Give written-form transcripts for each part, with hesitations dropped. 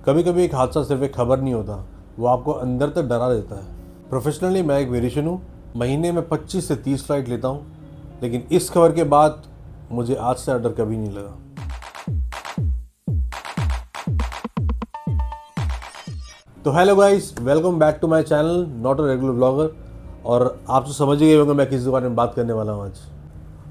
कभी कभी एक हादसा सिर्फ एक खबर नहीं होता, वो आपको अंदर तक डरा देता है। प्रोफेशनली मैं एक वेरिएशन हूँ, महीने में 25 से 30 फ्लाइट लेता हूँ, लेकिन इस खबर के बाद मुझे आज से डर कभी नहीं लगा। तो hello guys, welcome back to my channel not a regular blogger. और आप तो समझ ही गए होंगे मैं किस बारे में बात करने वाला हूँ आज।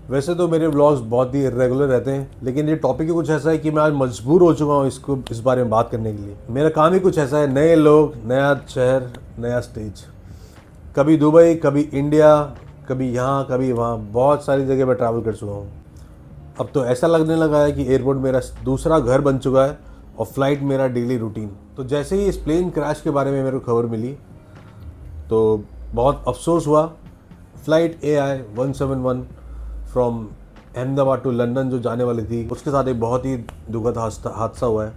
वैसे तो मेरे व्लॉग्स बहुत ही इरेगुलर रहते हैं, लेकिन ये टॉपिक ही कुछ ऐसा है कि मैं आज मजबूर हो चुका हूँ इस बारे में बात करने के लिए। मेरा काम ही कुछ ऐसा है, नए लोग, नया शहर, नया स्टेज। कभी दुबई, कभी इंडिया, कभी यहाँ, कभी वहाँ, बहुत सारी जगह मैं ट्रैवल कर चुका हूँ। अब तो ऐसा लगने लगा है कि एयरपोर्ट मेरा दूसरा घर बन चुका है और फ्लाइट मेरा डेली रूटीन। तो जैसे ही इस प्लेन क्रैश के बारे में मेरे को खबर मिली तो बहुत अफसोस हुआ। Flight AI 171 from Ahmedabad to London जो जाने वाली थी, उसके साथ एक बहुत ही दुखद हादसा हुआ है।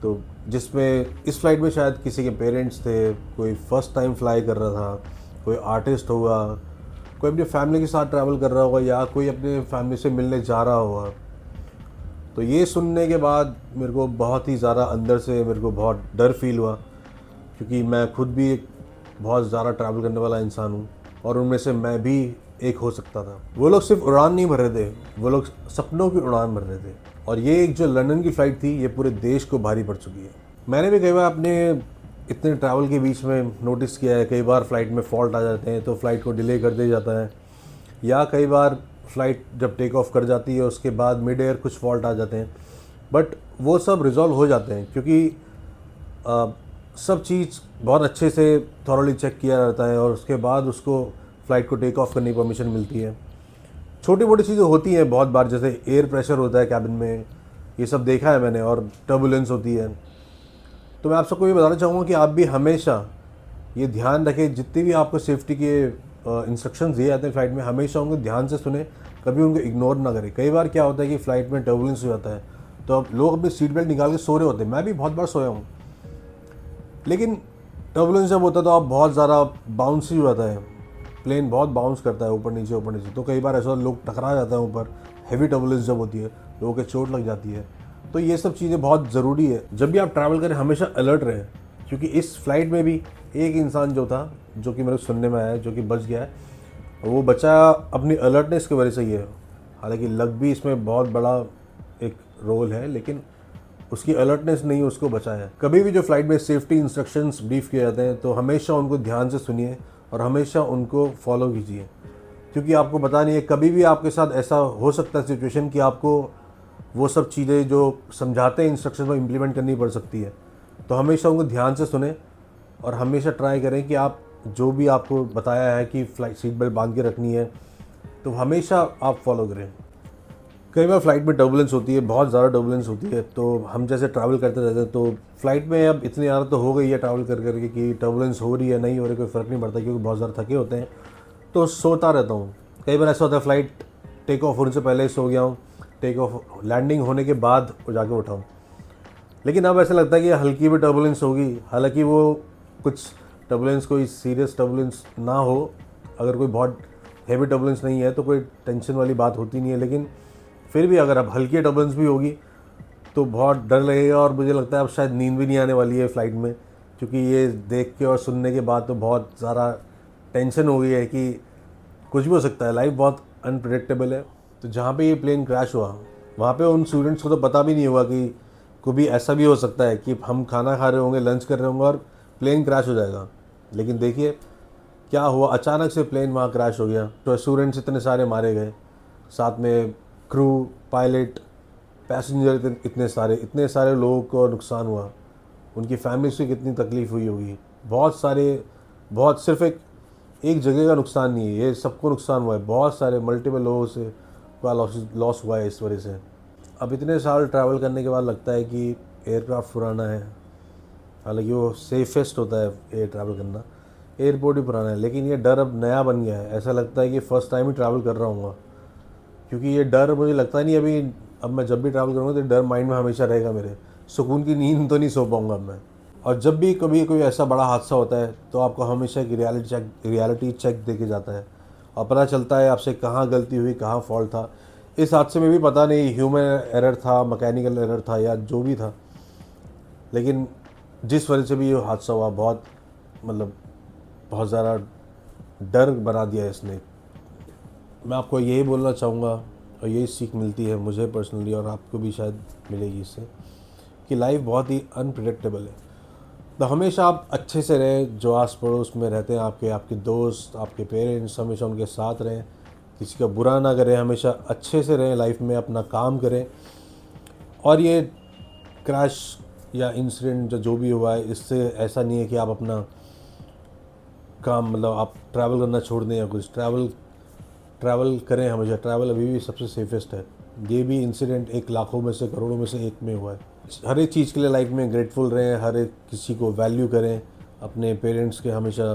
तो जिसमें इस फ्लाइट में शायद किसी के पेरेंट्स थे, कोई फ़र्स्ट टाइम फ्लाई कर रहा था, कोई आर्टिस्ट होगा, कोई अपनी फैमिली के साथ ट्रैवल कर रहा होगा, या कोई अपने फैमिली से मिलने जा रहा होगा। तो ये सुनने के बाद मेरे को बहुत ही ज़्यादा अंदर से मेरे को बहुत डर फील हुआ, क्योंकि मैं खुद भी एक बहुत ज़्यादा ट्रैवल करने वाला इंसान हूँ और उनमें से मैं भी एक हो सकता था। वो लोग सिर्फ उड़ान नहीं भर रहे थे, वो लोग सपनों की उड़ान भर रहे थे। और ये एक जो लंदन की फ़्लाइट थी, ये पूरे देश को भारी पड़ चुकी है। मैंने भी कई बार अपने इतने ट्रैवल के बीच में नोटिस किया है, कई बार फ़्लाइट में फ़ॉल्ट आ जाते हैं तो फ़्लाइट को डिले कर दिया जाता है, या कई बार फ़्लाइट जब टेक ऑफ कर जाती है उसके बाद मिड एयर कुछ फ़ॉल्ट आ जाते हैं। बट वो सब रिज़ॉल्व हो जाते हैं, क्योंकि सब चीज़ बहुत अच्छे से थॉरली चेक किया जाता है और उसके बाद उसको फ़्लाइट को टेक ऑफ करने की परमिशन मिलती है। छोटी मोटी चीज़ें होती हैं बहुत बार, जैसे एयर प्रेशर होता है कैबिन में, ये सब देखा है मैंने, और टर्बुलेंस होती है। तो मैं आप सबको ये बताना चाहूँगा कि आप भी हमेशा ये ध्यान रखें, जितनी भी आपको सेफ्टी के इंस्ट्रक्शंस दिए जाते हैं फ़्लाइट में, हमेशा उनको ध्यान से सुने, कभी उनको इग्नोर ना करें। कई बार क्या होता है कि फ़्लाइट में टर्बुलेंस हो जाता है तो अब लोग अपनी सीट बेल्ट निकाल के सो रहे होते हैं। मैं भी बहुत बार सोया हूँ, लेकिन टर्बुलेंस जब होता है तो आप बहुत ज़्यादा बाउंस ही हो जाता है, प्लेन बहुत बाउंस करता है ऊपर नीचे। तो कई बार ऐसा लोग टकरा जाते हैं ऊपर, हैवी टर्बुलेंस जब होती है लोगों के चोट लग जाती है। तो ये सब चीज़ें बहुत ज़रूरी है। जब भी आप ट्रैवल करें हमेशा अलर्ट रहें, क्योंकि इस फ्लाइट में भी एक इंसान जो था, जो कि मेरे को सुनने में आया है, जो कि बच गया है, वो बचा अपनी अलर्टनेस की वजह से ही है। हालांकि लक भी इसमें बहुत बड़ा एक रोल है, लेकिन उसकी अलर्टनेस नहीं उसको बचाया है। कभी भी जो फ्लाइट में सेफ्टी इंस्ट्रक्शंस ब्रीफ किए जाते हैं तो हमेशा उनको ध्यान से सुनिए और हमेशा उनको फॉलो कीजिए, क्योंकि आपको पता नहीं है, कभी भी आपके साथ ऐसा हो सकता है सिचुएशन कि आपको वो सब चीज़ें जो समझाते हैं इंस्ट्रक्शन में इम्प्लीमेंट करनी पड़ सकती है। तो हमेशा उनको ध्यान से सुने और हमेशा ट्राई करें कि आप जो भी आपको बताया है कि फ्लाइट सीट बेल्ट बांध के रखनी है, तो हमेशा आप फॉलो करें। कई बार फ़्लाइट में टर्बुलेंस होती है, बहुत ज़्यादा टर्बुलेंस होती है, तो हम जैसे ट्रैवल करते रहते हैं तो फ़्लाइट में अब इतनी ज़्यादा तो हो गई है ट्रैवल कर करके कि टर्बुलेंस हो रही है नहीं हो रही कोई फ़र्क नहीं पड़ता, क्योंकि बहुत ज़्यादा थके होते हैं तो सोता रहता हूँ। कई बार ऐसा होता है फ़्लाइट टेक ऑफ होने से पहले ही सो गया हूँ, टेक ऑफ लैंडिंग होने के बाद जाके उठा हूँ। लेकिन अब ऐसा लगता है कि हल्की भी टर्बुलेंस होगी, हालांकि वो कुछ टर्बुलेंस कोई सीरियस टर्बुलेंस ना हो, अगर कोई बहुत हैवी टर्बुलेंस नहीं है तो कोई टेंशन वाली बात होती नहीं है। लेकिन फिर भी अगर अब हल्की टर्बुलेंस भी होगी तो बहुत डर लगेगा, और मुझे लगता है अब शायद नींद भी नहीं आने वाली है फ़्लाइट में, क्योंकि ये देख के और सुनने के बाद तो बहुत ज़्यादा टेंशन हो गई है कि कुछ भी हो सकता है। लाइफ बहुत अनप्रेडिक्टेबल है। तो जहाँ पे ये प्लेन क्रैश हुआ वहाँ पे उन स्टूडेंट्स को तो पता भी नहीं होगा कि कभी ऐसा भी हो सकता है कि हम खाना खा रहे होंगे, लंच कर रहे होंगे और प्लेन क्रैश हो जाएगा। लेकिन देखिए क्या हुआ, अचानक से प्लेन वहाँ क्रैश हो गया। तो स्टूडेंट्स इतने सारे मारे गए, साथ में क्रू, पायलट, पैसेंजर, इतने सारे लोगों को नुकसान हुआ। उनकी फैमिलीज को कितनी तकलीफ़ हुई होगी। बहुत सिर्फ एक जगह का नुकसान नहीं है, ये सबको नुकसान हुआ है। बहुत सारे मल्टीपल लोगों से का लॉस हुआ है इस वजह से। अब इतने साल ट्रैवल करने के बाद लगता है कि एयरक्राफ्ट पुराना है, हालांकि वो सेफेस्ट होता है एयर ट्रैवल करना, एयरपोर्ट ही पुराना है, लेकिन ये डर अब नया बन गया है। ऐसा लगता है कि फ़र्स्ट टाइम ही ट्रैवल कर रहा हूँ, क्योंकि ये डर मुझे लगता नहीं अभी, अब मैं जब भी ट्रैवल करूँगा तो डर माइंड में हमेशा रहेगा मेरे। सुकून की नींद तो नहीं सो पाऊँगा मैं। और जब भी कभी कोई ऐसा बड़ा हादसा होता है तो आपको हमेशा एक रियलिटी चेक दे के जाता है और पता चलता है आपसे कहाँ गलती हुई, कहाँ फॉल्ट था। इस हादसे में भी पता नहीं ह्यूमन एरर था, मैकेनिकल एरर था, या जो भी था, लेकिन जिस वजह से भी ये हादसा हुआ, बहुत मतलब बहुत ज़्यादा डर बना दिया इसने। मैं आपको यही बोलना चाहूँगा और यही सीख मिलती है मुझे पर्सनली, और आपको भी शायद मिलेगी इससे, कि लाइफ बहुत ही अनप्रिडिक्टेबल है। तो हमेशा आप अच्छे से रहें, जो आस पड़ोस में रहते हैं आपके, आपके दोस्त, आपके पेरेंट्स, हमेशा उनके साथ रहें, किसी का बुरा ना करें, हमेशा अच्छे से रहें लाइफ में, अपना काम करें। और ये क्रैश या इंसिडेंट जो भी हुआ है, इससे ऐसा नहीं है कि आप अपना काम मतलब आप ट्रैवल करना छोड़ दें या कुछ। ट्रैवल करें हमेशा, ट्रैवल अभी भी सबसे सेफेस्ट है। ये भी इंसिडेंट एक लाखों में से, करोड़ों में से एक में हुआ है। हर एक चीज़ के लिए लाइफ में ग्रेटफुल रहें, हर एक किसी को वैल्यू करें, अपने पेरेंट्स के हमेशा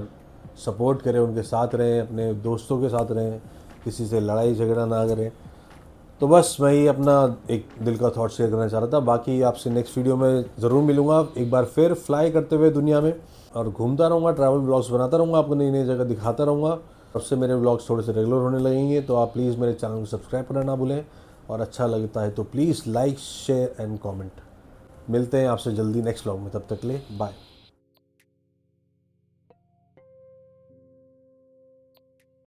सपोर्ट करें, उनके साथ रहें, अपने दोस्तों के साथ रहें, किसी से लड़ाई झगड़ा ना करें। तो बस मैं ही अपना एक दिल का थॉट शेयर करना चाह रहा था। बाकी आपसे नेक्स्ट वीडियो में ज़रूर मिलूँगा, एक बार फिर फ्लाई करते हुए दुनिया में, और घूमता रहूँगा, ट्रैवल ब्लॉग्स बनाता रहूँगा, आपको नई नई जगह दिखाता रहूँगा। अब से मेरे ब्लॉग्स थोड़े से रेगुलर होने लगेंगे, तो आप प्लीज़ मेरे चैनल को सब्सक्राइब करना ना भूलें, और अच्छा लगता है तो please like, share and comment. मिलते हैं आपसे जल्दी नेक्स्ट ब्लॉग में, तब तक के लिए बाय।